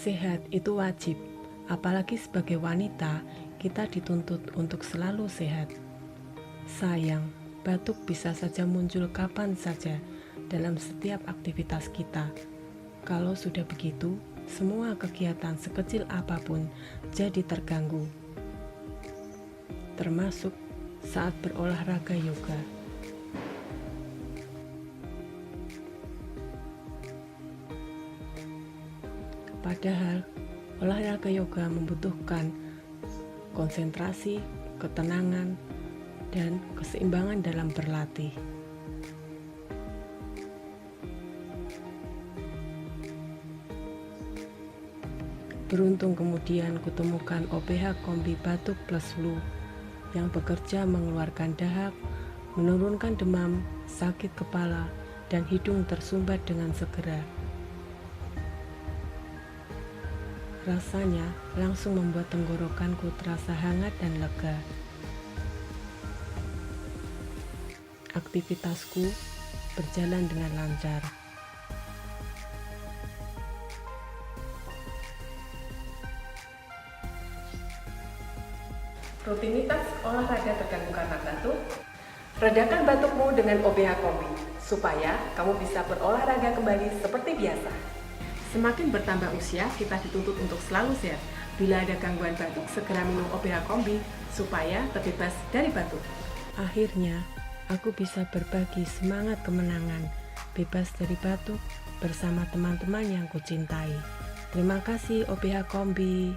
Sehat itu wajib, apalagi sebagai wanita, kita dituntut untuk selalu sehat. Sayang, batuk bisa saja muncul kapan saja dalam setiap aktivitas kita. Kalau sudah begitu, semua kegiatan sekecil apapun jadi terganggu, termasuk saat berolahraga yoga. Padahal, olahraga yoga membutuhkan konsentrasi, ketenangan, dan keseimbangan dalam berlatih. Beruntung kemudian kutemukan OPH Kombi Batuk Plus Flu yang bekerja mengeluarkan dahak, menurunkan demam, sakit kepala, dan hidung tersumbat dengan segera. Rasanya langsung membuat tenggorokanku terasa hangat dan lega. Aktivitasku berjalan dengan lancar. Rutinitas olahraga terganggu karena batuk? Redakan batukmu dengan OPH Kombi, supaya kamu bisa berolahraga kembali seperti biasa. Semakin bertambah usia, kita dituntut untuk selalu sehat. Bila ada gangguan batuk, segera minum OPH Kombi, supaya terbebas dari batuk. Akhirnya, aku bisa berbagi semangat kemenangan, bebas dari batuk, bersama teman-teman yang kucintai. Terima kasih OPH Kombi.